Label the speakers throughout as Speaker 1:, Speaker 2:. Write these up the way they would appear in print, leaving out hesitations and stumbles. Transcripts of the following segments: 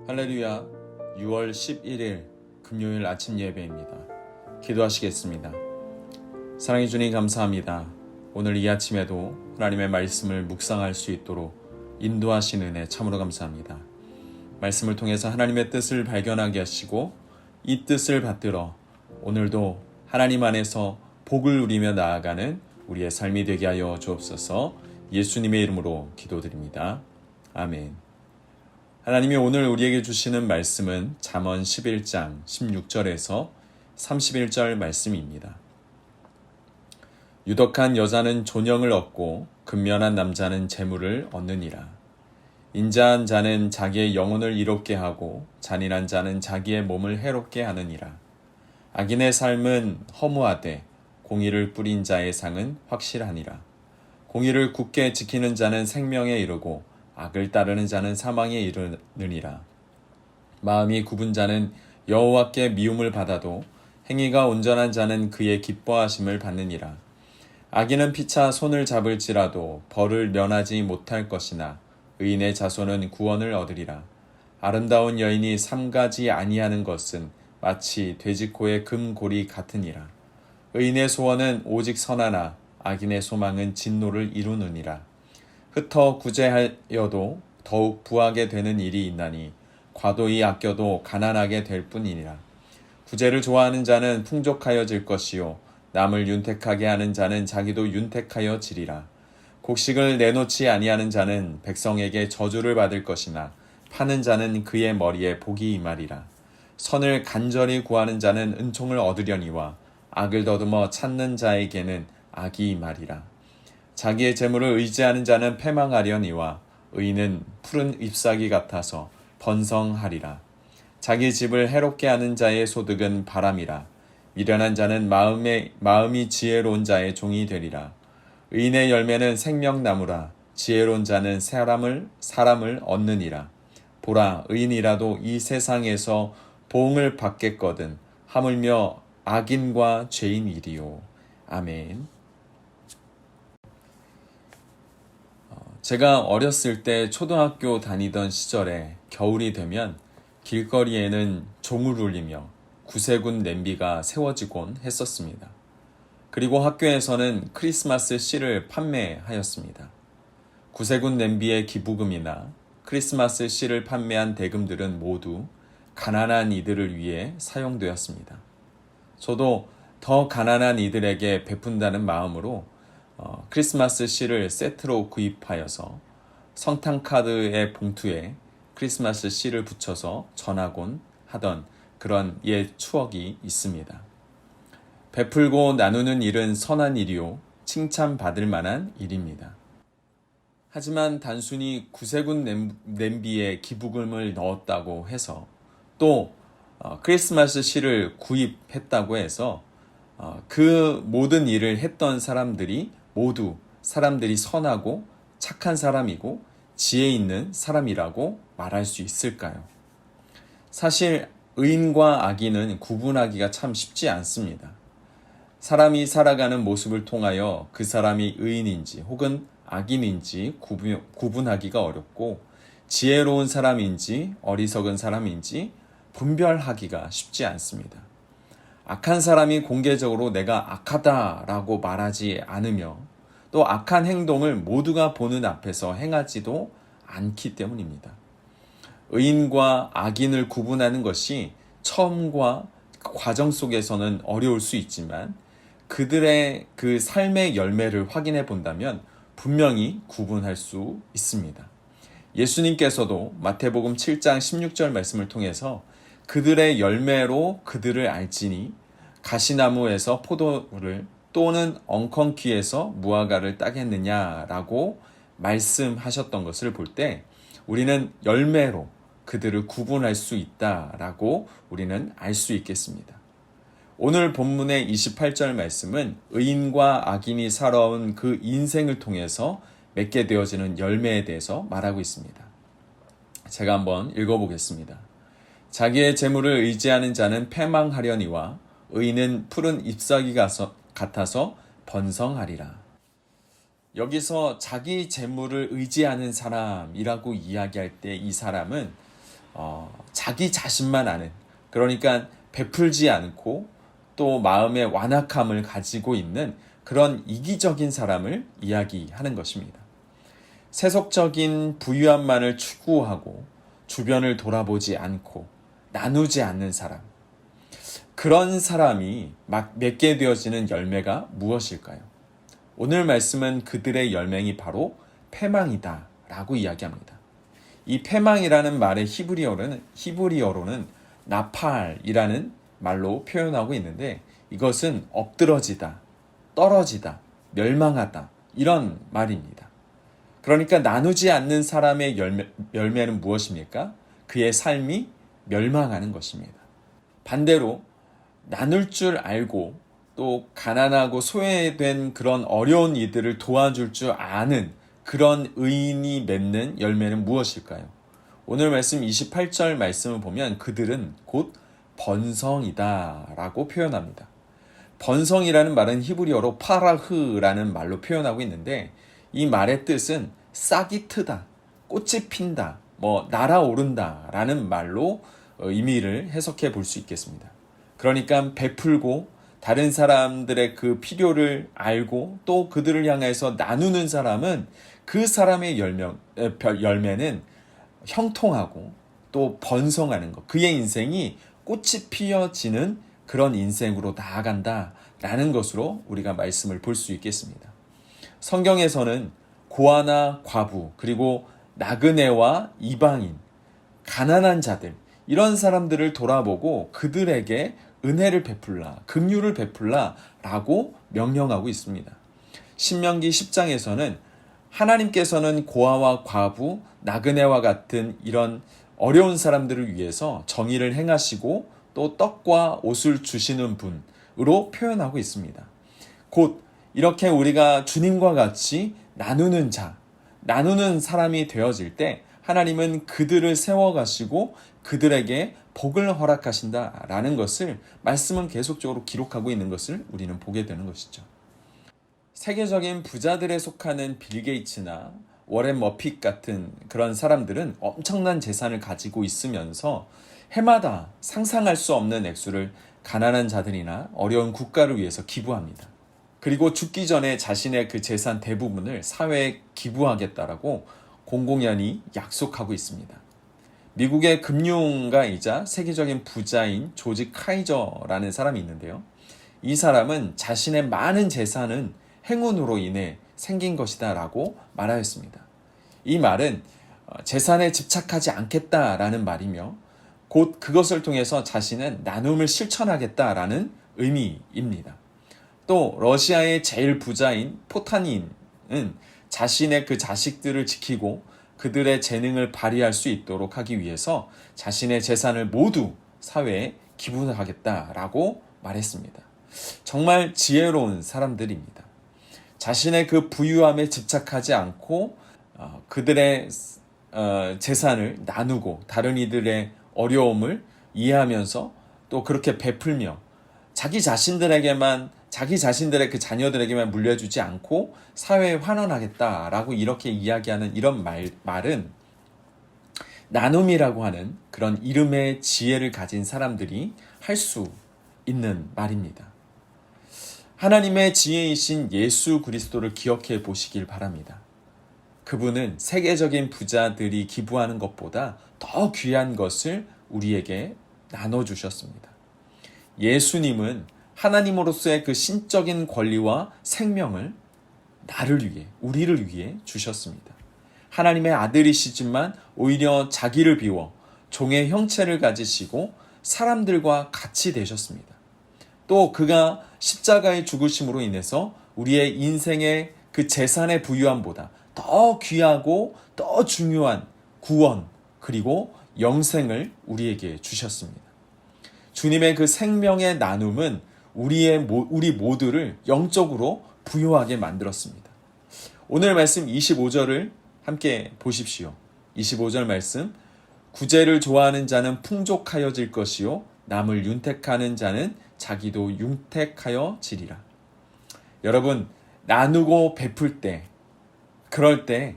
Speaker 1: 할렐루야. 6월 11일 금요일 아침 예배입니다. 기도하시겠습니다. 사랑해 주님 감사합니다. 오늘 이 아침에도 하나님의 말씀을 묵상할 수 있도록 인도하신 은혜 참으로 감사합니다. 말씀을 통해서 하나님의 뜻을 발견하게 하시고 이 뜻을 받들어 오늘도 하나님 안에서 복을 누리며 나아가는 우리의 삶이 되게 하여 주옵소서. 예수님의 이름으로 기도드립니다. 아멘. 하나님이 오늘 우리에게 주시는 말씀은 잠언 11장 16절에서 31절 말씀입니다. 유덕한 여자는 존영을 얻고 근면한 남자는 재물을 얻느니라. 인자한 자는 자기의 영혼을 이롭게 하고 잔인한 자는 자기의 몸을 해롭게 하느니라. 악인의 삶은 허무하되 공의를 뿌린 자의 상은 확실하니라. 공의를 굳게 지키는 자는 생명에 이르고 악을 따르는 자는 사망에 이르느니라. 마음이 굽은 자는 여호와께 미움을 받아도 행위가 온전한 자는 그의 기뻐하심을 받느니라. 악인은 피차 손을 잡을지라도 벌을 면하지 못할 것이나 의인의 자손은 구원을 얻으리라. 아름다운 여인이 삼가지 아니하는 것은 마치 돼지코의 금고리 같으니라. 의인의 소원은 오직 선하나 악인의 소망은 진노를 이루느니라. 흩어 구제하여도 더욱 부하게 되는 일이 있나니 과도히 아껴도 가난하게 될 뿐이니라. 구제를 좋아하는 자는 풍족하여질 것이요 남을 윤택하게 하는 자는 자기도 윤택하여지리라. 곡식을 내놓지 아니하는 자는 백성에게 저주를 받을 것이나 파는 자는 그의 머리에 복이 임하리라. 선을 간절히 구하는 자는 은총을 얻으려니와 악을 더듬어 찾는 자에게는 악이 임하리라. 자기의 재물을 의지하는 자는 패망하려니와 의인은 푸른 잎사귀 같아서 번성하리라. 자기 집을 해롭게 하는 자의 소득은 바람이라. 미련한 자는 마음이 지혜로운 자의 종이 되리라. 의인의 열매는 생명나무라. 지혜로운 자는 사람을 얻느니라. 보라, 의인이라도 이 세상에서 보응을 받겠거든 하물며 악인과 죄인이리요. 아멘. 제가 어렸을 때 초등학교 다니던 시절에 겨울이 되면 길거리에는 종을 울리며 구세군 냄비가 세워지곤 했었습니다. 그리고 학교에서는 크리스마스 씨를 판매하였습니다. 구세군 냄비의 기부금이나 크리스마스 씨를 판매한 대금들은 모두 가난한 이들을 위해 사용되었습니다. 저도 더 가난한 이들에게 베푼다는 마음으로 크리스마스 씨를 세트로 구입하여서 성탄카드의 봉투에 크리스마스 씨를 붙여서 전하곤 하던 그런 옛 추억이 있습니다. 베풀고 나누는 일은 선한 일이요 칭찬받을 만한 일입니다. 하지만 단순히 구세군 냄비에 기부금을 넣었다고 해서 또 크리스마스 씨를 구입했다고 해서 그 모든 일을 했던 사람들이 모두 사람들이 선하고 착한 사람이고 지혜 있는 사람이라고 말할 수 있을까요? 사실 의인과 악인은 구분하기가 참 쉽지 않습니다. 사람이 살아가는 모습을 통하여 그 사람이 의인인지 혹은 악인인지 구분하기가 어렵고 지혜로운 사람인지 어리석은 사람인지 분별하기가 쉽지 않습니다. 악한 사람이 공개적으로 내가 악하다라고 말하지 않으며 또 악한 행동을 모두가 보는 앞에서 행하지도 않기 때문입니다. 의인과 악인을 구분하는 것이 처음과 과정 속에서는 어려울 수 있지만 그들의 그 삶의 열매를 확인해 본다면 분명히 구분할 수 있습니다. 예수님께서도 마태복음 7장 16절 말씀을 통해서 그들의 열매로 그들을 알지니 가시나무에서 포도를 또는 엉겅퀴에서 무화과를 따겠느냐라고 말씀하셨던 것을 볼 때 우리는 열매로 그들을 구분할 수 있다라고 우리는 알 수 있겠습니다. 오늘 본문의 28절 말씀은 의인과 악인이 살아온 그 인생을 통해서 맺게 되어지는 열매에 대해서 말하고 있습니다. 제가 한번 읽어보겠습니다. 자기의 재물을 의지하는 자는 패망하려니와 의인은 푸른 잎사귀 같아서 번성하리라. 여기서 자기 재물을 의지하는 사람이라고 이야기할 때 이 사람은 자기 자신만 아는, 그러니까 베풀지 않고 또 마음의 완악함을 가지고 있는 그런 이기적인 사람을 이야기하는 것입니다. 세속적인 부유함만을 추구하고 주변을 돌아보지 않고 나누지 않는 사람, 그런 사람이 막 맺게 되어지는 열매가 무엇일까요? 오늘 말씀은 그들의 열매이 바로 패망이다 라고 이야기합니다. 이 패망이라는 말의 히브리어로는 나팔이라는 말로 표현하고 있는데, 이것은 엎드러지다, 떨어지다, 멸망하다 이런 말입니다. 그러니까 나누지 않는 사람의 열매는 무엇입니까? 그의 삶이 멸망하는 것입니다. 반대로 나눌 줄 알고 또 가난하고 소외된 그런 어려운 이들을 도와줄 줄 아는 그런 의인이 맺는 열매는 무엇일까요? 오늘 말씀 28절 말씀을 보면 그들은 곧 번성이다 라고 표현합니다. 번성이라는 말은 히브리어로 파라흐라는 말로 표현하고 있는데, 이 말의 뜻은 싹이 트다, 꽃이 핀다, 날아오른다 라는 말로 의미를 해석해 볼 수 있겠습니다. 그러니까 베풀고 다른 사람들의 그 필요를 알고 또 그들을 향해서 나누는 사람은 그 사람의 열매는 형통하고 또 번성하는 것, 그의 인생이 꽃이 피어지는 그런 인생으로 나아간다라는 것으로 우리가 말씀을 볼 수 있겠습니다. 성경에서는 고아나 과부, 그리고 나그네와 이방인, 가난한 자들, 이런 사람들을 돌아보고 그들에게 은혜를 베풀라, 긍휼을 베풀라 라고 명령하고 있습니다. 신명기 10장에서는 하나님께서는 고아와 과부, 나그네와 같은 이런 어려운 사람들을 위해서 정의를 행하시고 또 떡과 옷을 주시는 분으로 표현하고 있습니다. 곧 이렇게 우리가 주님과 같이 나누는 자, 나누는 사람이 되어질 때 하나님은 그들을 세워가시고 그들에게 복을 허락하신다라는 것을 말씀은 계속적으로 기록하고 있는 것을 우리는 보게 되는 것이죠. 세계적인 부자들에 속하는 빌 게이츠나 워렌 머핏 같은 그런 사람들은 엄청난 재산을 가지고 있으면서 해마다 상상할 수 없는 액수를 가난한 자들이나 어려운 국가를 위해서 기부합니다. 그리고 죽기 전에 자신의 그 재산 대부분을 사회에 기부하겠다라고 공공연히 약속하고 있습니다. 미국의 금융가이자 세계적인 부자인 조지 카이저라는 사람이 있는데요. 이 사람은 자신의 많은 재산은 행운으로 인해 생긴 것이다 라고 말하였습니다. 이 말은 재산에 집착하지 않겠다라는 말이며 곧 그것을 통해서 자신은 나눔을 실천하겠다라는 의미입니다. 또 러시아의 제일 부자인 포타닌은 자신의 그 자식들을 지키고 그들의 재능을 발휘할 수 있도록 하기 위해서 자신의 재산을 모두 사회에 기부하겠다라고 말했습니다. 정말 지혜로운 사람들입니다. 자신의 그 부유함에 집착하지 않고 그들의 재산을 나누고 다른 이들의 어려움을 이해하면서 또 그렇게 베풀며 자기 자신들의 그 자녀들에게만 물려주지 않고 사회에 환원하겠다라고 이렇게 이야기하는 이런 말은 나눔이라고 하는 그런 이름의 지혜를 가진 사람들이 할 수 있는 말입니다. 하나님의 지혜이신 예수 그리스도를 기억해 보시길 바랍니다. 그분은 세계적인 부자들이 기부하는 것보다 더 귀한 것을 우리에게 나눠주셨습니다. 예수님은 하나님으로서의 그 신적인 권리와 생명을 나를 위해, 우리를 위해 주셨습니다. 하나님의 아들이시지만 오히려 자기를 비워 종의 형체를 가지시고 사람들과 같이 되셨습니다. 또 그가 십자가의 죽으심으로 인해서 우리의 인생의 그 재산의 부유함보다 더 귀하고 더 중요한 구원 그리고 영생을 우리에게 주셨습니다. 주님의 그 생명의 나눔은 우리 모두를 영적으로 부유하게 만들었습니다. 오늘 말씀 25절을 함께 보십시오. 25절 말씀, 구제를 좋아하는 자는 풍족하여질 것이요 남을 윤택하는 자는 자기도 윤택하여지리라. 여러분, 나누고 베풀 때, 그럴 때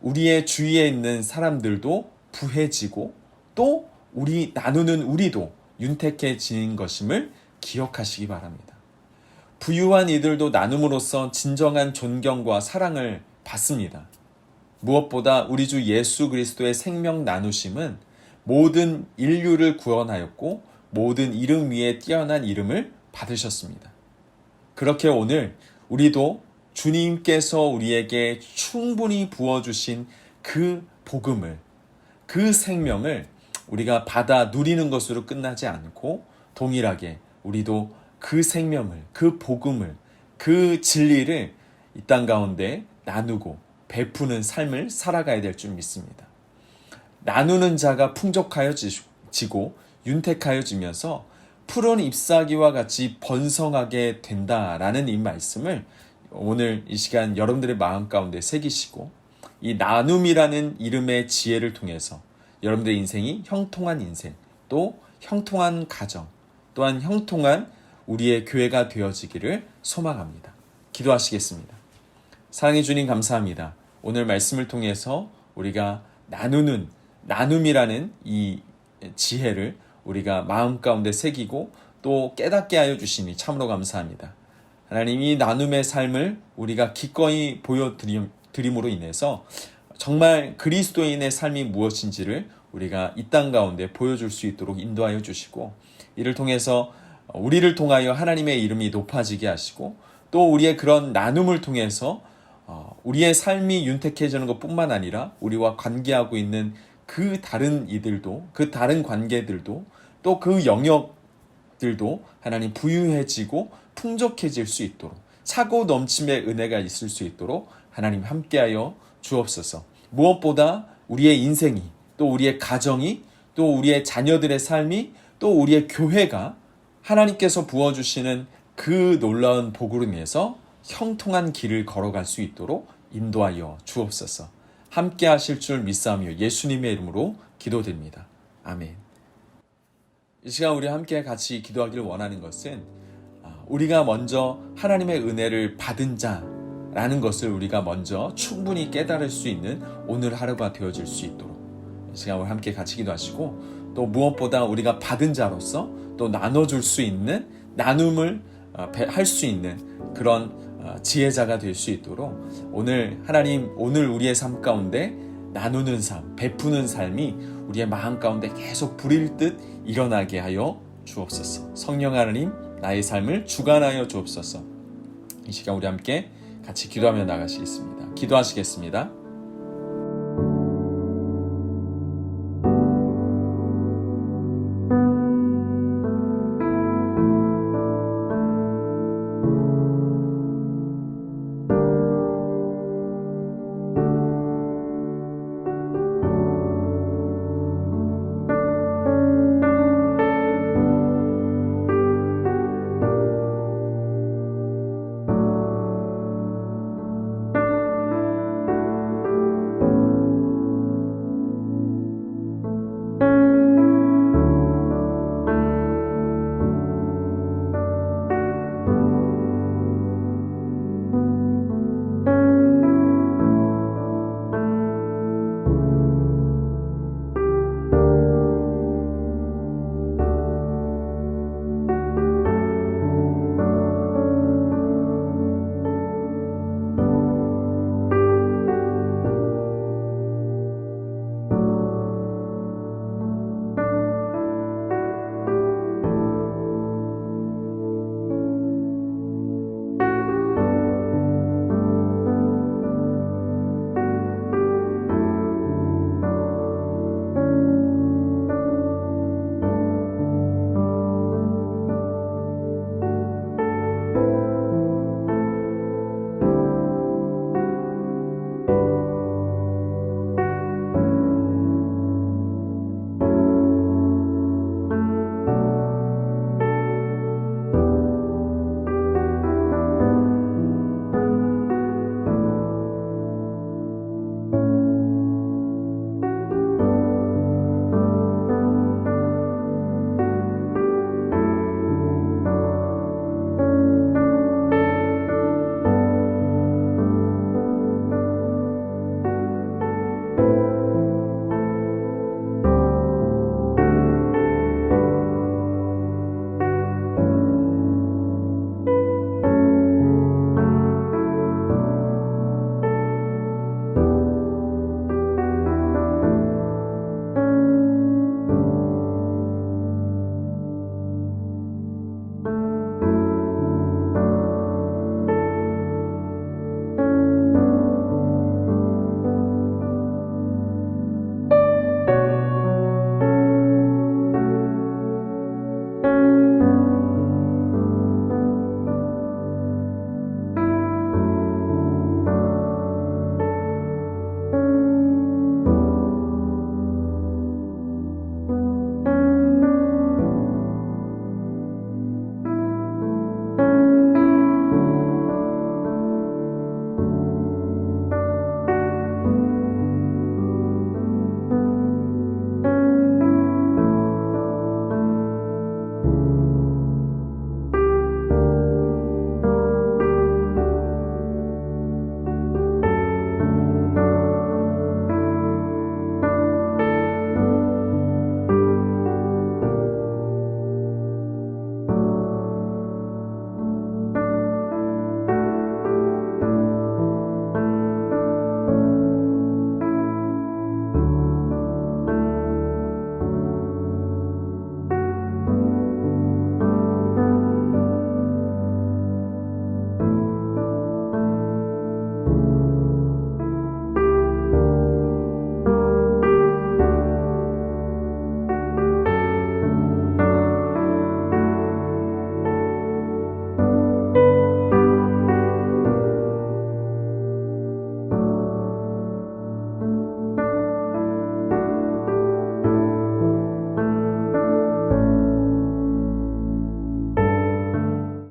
Speaker 1: 우리의 주위에 있는 사람들도 부해지고 또 우리 나누는 우리도 윤택해지는 것임을 기억하시기 바랍니다. 부유한 이들도 나눔으로써 진정한 존경과 사랑을 받습니다. 무엇보다 우리 주 예수 그리스도의 생명 나누심은 모든 인류를 구원하였고 모든 이름 위에 뛰어난 이름을 받으셨습니다. 그렇게 오늘 우리도 주님께서 우리에게 충분히 부어주신 그 복음을, 그 생명을 우리가 받아 누리는 것으로 끝나지 않고 동일하게 우리도 그 생명을, 그 복음을, 그 진리를 이 땅 가운데 나누고 베푸는 삶을 살아가야 될 줄 믿습니다. 나누는 자가 풍족하여지고 윤택하여지면서 푸른 잎사귀와 같이 번성하게 된다라는 이 말씀을 오늘 이 시간 여러분들의 마음 가운데 새기시고 이 나눔이라는 이름의 지혜를 통해서 여러분들의 인생이 형통한 인생, 또 형통한 가정, 또한 형통한 우리의 교회가 되어지기를 소망합니다. 기도하시겠습니다. 사랑해 주님 감사합니다. 오늘 말씀을 통해서 우리가 나눔이라는 이 지혜를 우리가 마음 가운데 새기고 또 깨닫게 하여 주시니 참으로 감사합니다. 하나님, 이 나눔의 삶을 우리가 기꺼이 보여드림으로 인해서 정말 그리스도인의 삶이 무엇인지를 우리가 이 땅 가운데 보여줄 수 있도록 인도하여 주시고 이를 통해서 우리를 통하여 하나님의 이름이 높아지게 하시고 또 우리의 그런 나눔을 통해서 우리의 삶이 윤택해지는 것뿐만 아니라 우리와 관계하고 있는 그 다른 이들도, 그 다른 관계들도, 또 그 영역들도 하나님 부유해지고 풍족해질 수 있도록, 차고 넘침의 은혜가 있을 수 있도록 하나님 함께하여 주옵소서. 무엇보다 우리의 인생이, 또 우리의 가정이, 또 우리의 자녀들의 삶이, 또 우리의 교회가 하나님께서 부어주시는 그 놀라운 복으로 인해서 형통한 길을 걸어갈 수 있도록 인도하여 주옵소서. 함께 하실 줄 믿사오며 예수님의 이름으로 기도드립니다. 아멘. 이 시간 우리 함께 같이 기도하기를 원하는 것은 우리가 먼저 하나님의 은혜를 받은 자라는 것을 우리가 먼저 충분히 깨달을 수 있는 오늘 하루가 되어질 수 있도록 이 시간 우리 함께 같이 기도하시고 또 무엇보다 우리가 받은 자로서 또 나눠줄 수 있는 나눔을 할 수 있는 그런 지혜자가 될 수 있도록 오늘 하나님, 오늘 우리의 삶 가운데 나누는 삶, 베푸는 삶이 우리의 마음 가운데 계속 불일 듯 일어나게 하여 주옵소서. 성령 하나님, 나의 삶을 주관하여 주옵소서. 이 시간 우리 함께 같이 기도하며 나가시겠습니다. 기도하시겠습니다.